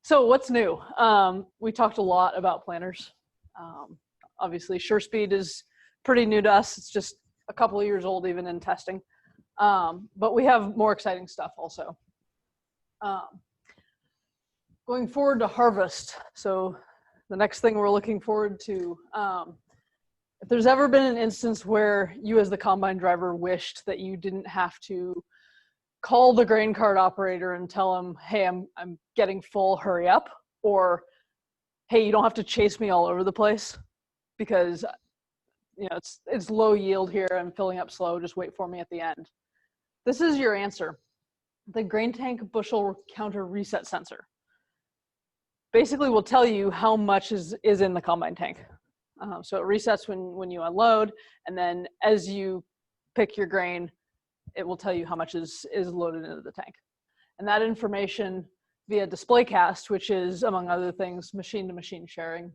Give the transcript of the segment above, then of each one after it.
So what's new? We talked a lot about planters. Obviously, SureSpeed is pretty new to us. It's just a couple of years old, even in testing. But we have more exciting stuff also. Going forward to harvest. So the next thing we're looking forward to, if there's ever been an instance where you as the combine driver wished that you didn't have to call the grain cart operator and tell him, hey, I'm getting full, hurry up, or hey, you don't have to chase me all over the place because it's low yield here, I'm filling up slow, just wait for me at the end. This is your answer. The grain tank bushel counter reset sensor basically will tell you how much is in the combine tank. So it resets when you unload, and then as you pick your grain, it will tell you how much is loaded into the tank. And that information via DisplayCast, which is, among other things, machine-to-machine sharing,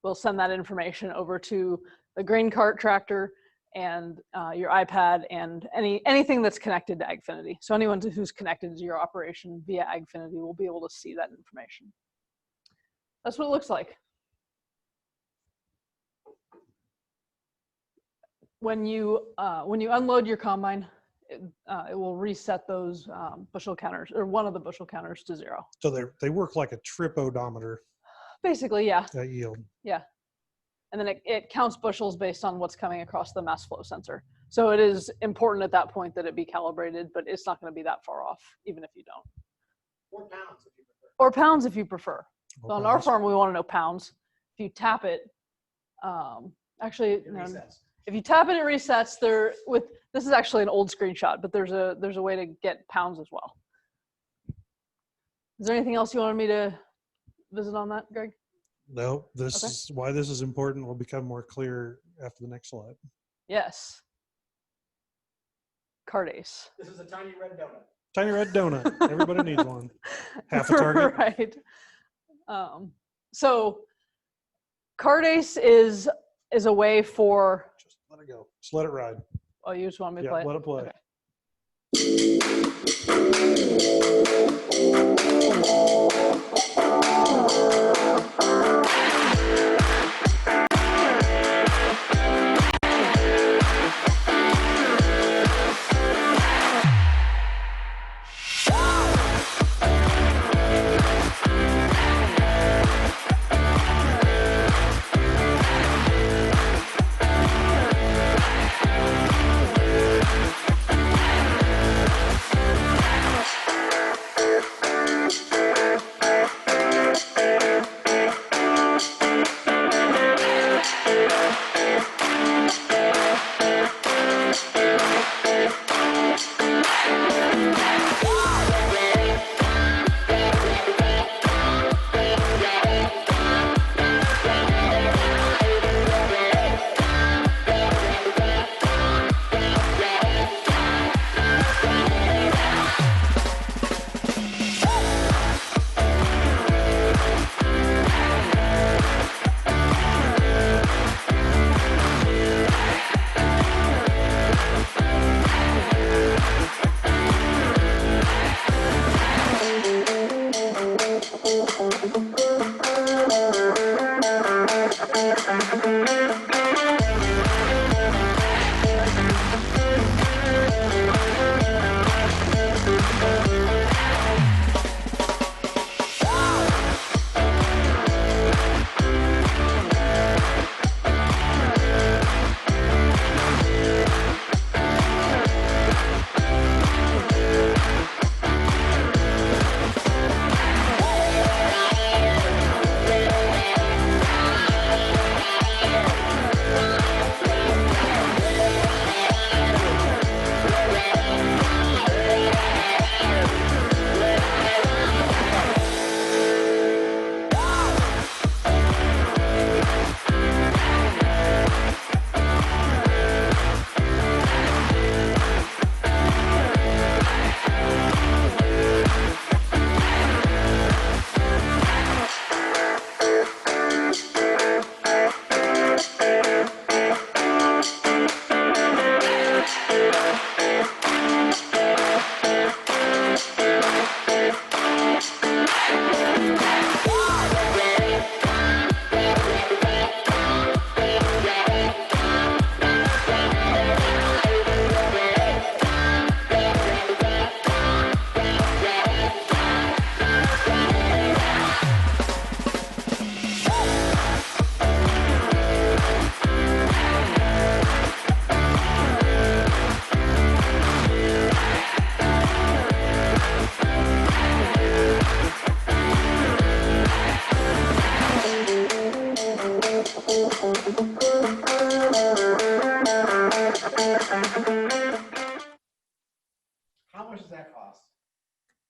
will send that information over to the grain cart tractor and your iPad and anything that's connected to Agfinity. So anyone who's connected to your operation via Agfinity will be able to see that information. That's what it looks like. When you unload your combine, it will reset those bushel counters, or one of the bushel counters, to 0. So they work like a trip odometer. Basically, yeah. At yield. Yeah. And then it counts bushels based on what's coming across the mass flow sensor. So it is important at that point that it be calibrated, but it's not going to be that far off, even if you don't. Or pounds if you prefer. Or pounds if you prefer. Or So on pounds. our farm, we want to know pounds. If you tap it, actually, It resets. if you tap it, it resets. This is actually an old screenshot, but there's a way to get pounds as well. Is there anything else you wanted me to visit on that, Greg? No, this Okay. is why this is important will become more clear after the next slide. Yes. Cardace. This is a tiny red donut. Tiny red donut. Everybody needs one. Half a target. Right. So Cardace is a way for. Just let it go. Just let it ride. Oh, you just want me to Yeah, play it? let it play. Okay.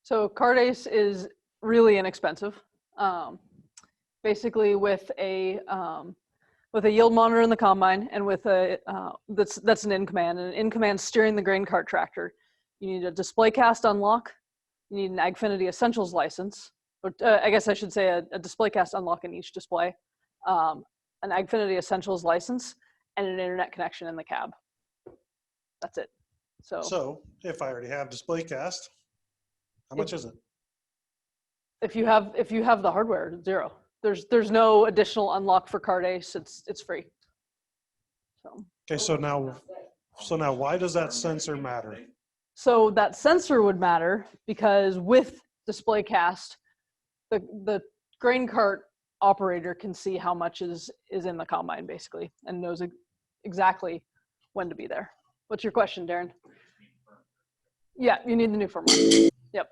So Cardace is really inexpensive. Basically, with a yield monitor in the combine and with a that's an in command, and an in command steering the grain cart tractor. You need a display cast unlock. You need an Agfinity Essentials license. Or, I guess I should say a display cast unlock in each display, an Agfinity Essentials license, and an internet connection in the cab. That's it. So if I already have display cast, how much is it? If you have the hardware, zero. There's no additional unlock for Cardace. It's free. So Okay, so now why does that sensor matter? so that sensor would matter because with display cast, the grain cart operator can see how much is in the combine basically and knows exactly when to be there. What's your question, Darren? Yeah, you need the new firmware. Yep.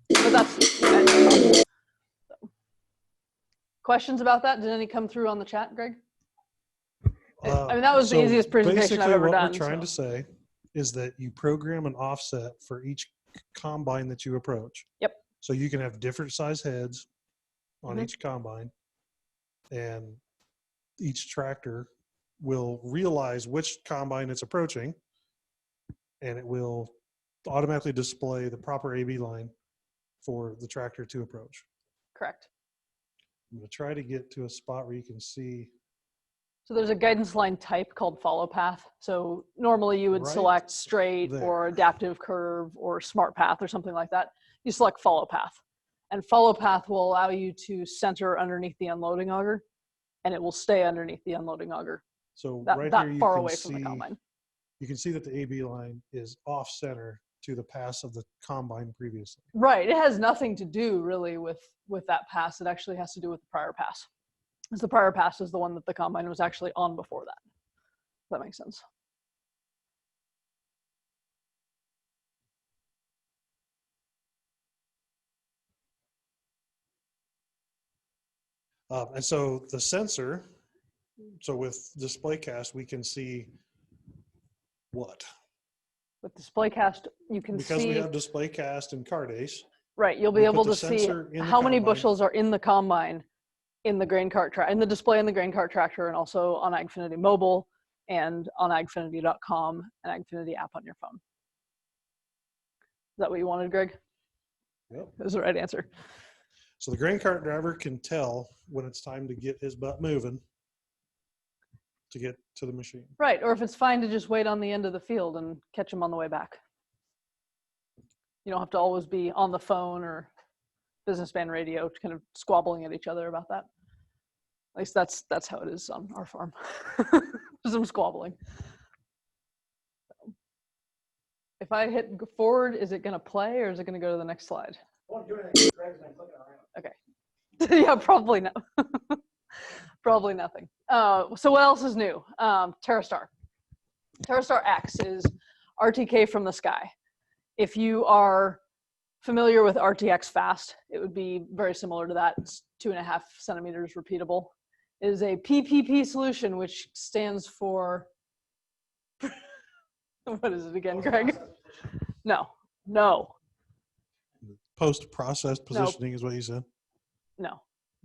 But that's questions about that? Did any come through on the chat, Greg? I mean, that was the easiest presentation I've ever done. Basically, what we're trying to say is that you program an offset for each combine that you approach. Yep. So you can have different size heads on each combine, and each tractor will realize which combine it's approaching, and it will automatically display the proper AB line for the tractor to approach. Correct. I'm going to try to get to a spot where you can see. So there's a guidance line type called follow path. So normally you would Right select straight there. or adaptive curve or smart path or something like that. You select follow path. And follow path will allow you to center underneath the unloading auger, and it will stay underneath the unloading auger. So that right that here you far can away see, from the combine. you can see that the AB line is off center to the pass of the combine previously. Right. It has nothing to do really with that pass. It actually has to do with the prior pass. Because the prior pass is the one that the combine was actually on before that. If that makes sense. And so the sensor, so with display cast, we can see what? With display cast, you can Because see. we have display cast and Cardace. Right. You'll be we able put the to see sensor in the how many combine. bushels are in the combine, in the grain cart in the display in the grain cart tractor, and also on Agfinity Mobile and on agfinity.com and Agfinity app on your phone. Is that what you wanted, Greg? Yep. That was the right answer. So the grain cart driver can tell when it's time to get his butt moving to get to the machine. Right. Or if it's fine to just wait on the end of the field and catch him on the way back. You don't have to always be on the phone or businessman radio kind of squabbling at each other about that. At least that's how it is on our farm. Some squabbling. If I hit forward, is it going to play or is it going to go to the next slide? I won't do anything. Greg's been clicking around. Okay. Yeah, probably no. Probably nothing. So what else is new? TerraStar. TerraStar X is RTK from the sky. If you are familiar with RTX Fast, it would be very similar to that. It's 2.5 centimeters repeatable. It is a PPP solution, which stands for, what is it again, Greg? No. Post-processed positioning is what you said. No.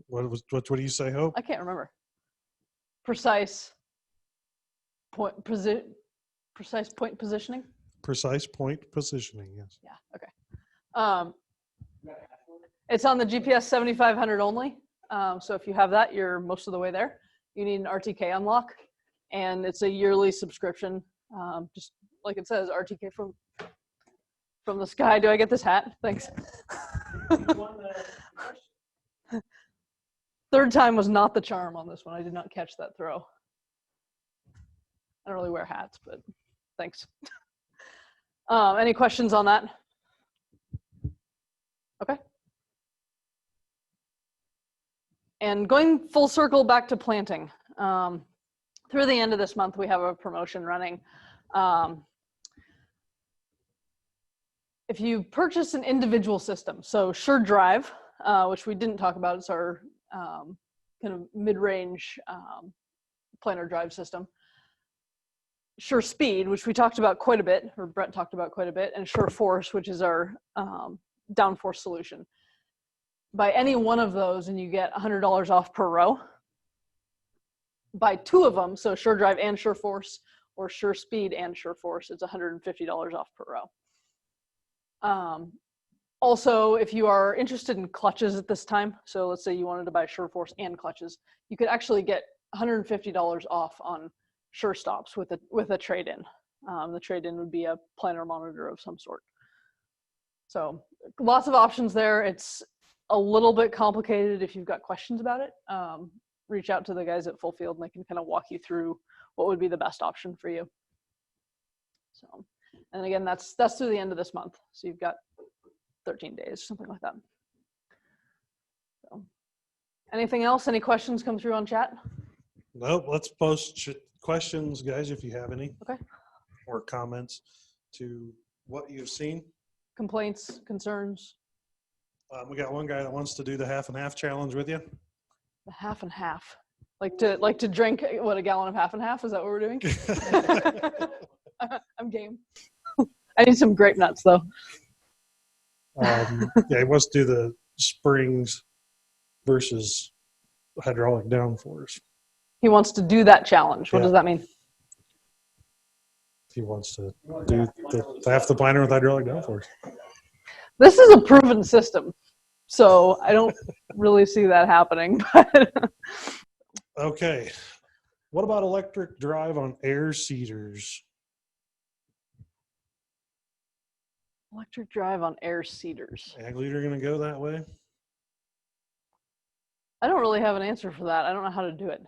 What do you say, Hope? I can't remember. Precise point positioning. Precise point positioning, yes. Yeah. Okay. It's on the GPS 7500 only. So if you have that, you're most of the way there. You need an RTK unlock, and it's a yearly subscription. Just like it says, RTK from the sky. Do I get this hat? Thanks. Third time was not the charm on this one. I did not catch that throw. I don't really wear hats, but thanks. Any questions on that? Okay. And going full circle back to planting. Through the end of this month, we have a promotion running. If you purchase an individual system, so Sure Drive, which we didn't talk about, it's our kind of mid-range planter drive system. Sure Speed, which we talked about quite a bit, or Brett talked about quite a bit, and Sure Force, which is our downforce solution. Buy any one of those and you get $100 off per row. Buy 2 of them, so Sure Drive and Sure Force, or Sure Speed and Sure Force, it's $150 off per row. Also, if you are interested in clutches at this time, so let's say you wanted to buy Sure Force and clutches, you could actually get $150 off on Sure Stops with a trade-in. The trade-in would be a planter monitor of some sort. So lots of options there. It's a little bit complicated if you've got questions about it. Reach out to the guys at FullField and they can kind of walk you through what would be the best option for you. So, and again, that's through the end of this month. So you've got 13 days, something like that. So, anything else? Any questions come through on chat? Nope. Let's post questions, guys, if you have any. Okay. Or comments to what you've seen. Complaints, concerns? We got one guy that wants to do the half and half challenge with you. The half and half. Like to drink, what, a gallon of half and half? Is that what we're doing? I'm game. I need some grape nuts though. Yeah, he wants to do the springs versus hydraulic downforce. He wants to do that challenge. What does that mean? He wants to do half the planter with hydraulic downforce. This is a proven system, so I don't really see that happening. But Okay. What about electric drive on air seeders? electric drive on air seeders. Ag leader going to go that way? I don't really have an answer for that. I don't know how to do it.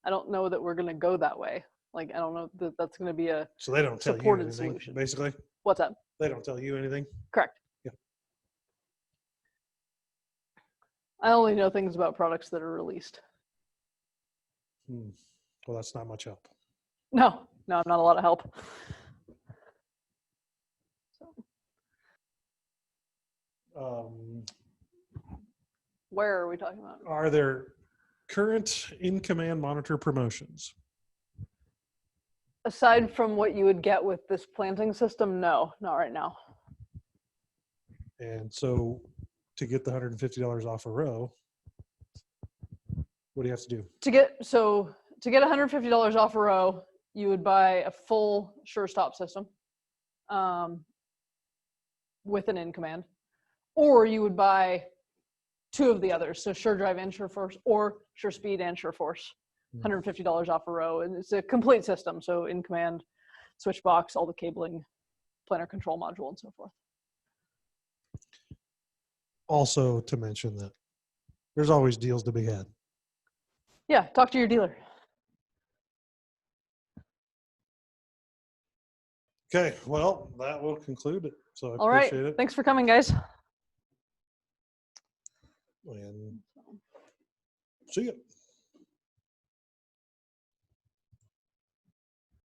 I don't know that we're going to go that way. Like, I don't know that that's going to be a So they don't tell you supported anything, solution. basically? What's that? They don't tell you anything? Correct. Yeah. I only know things about products that are released. Well, that's not much help. No, not a lot of help. Where are we talking about? Are there current in-command monitor promotions? Aside from what you would get with this planting system, no, not right now. And so to get the $150 off a row, what do you have to do? To get $150 off a row, you would buy a full Sure Stop system with an in-command, or you would buy 2 of the others, so Sure Drive and Sure Force, or Sure Speed and Sure Force. $150 off a row, and it's a complete system, so in-command, switch box, all the cabling, planter control module, and so forth. Also to mention that there's always deals to be had. Yeah, talk to your dealer. Okay, well, that will conclude it. So I All right, appreciate it. thanks for coming, guys. And see ya.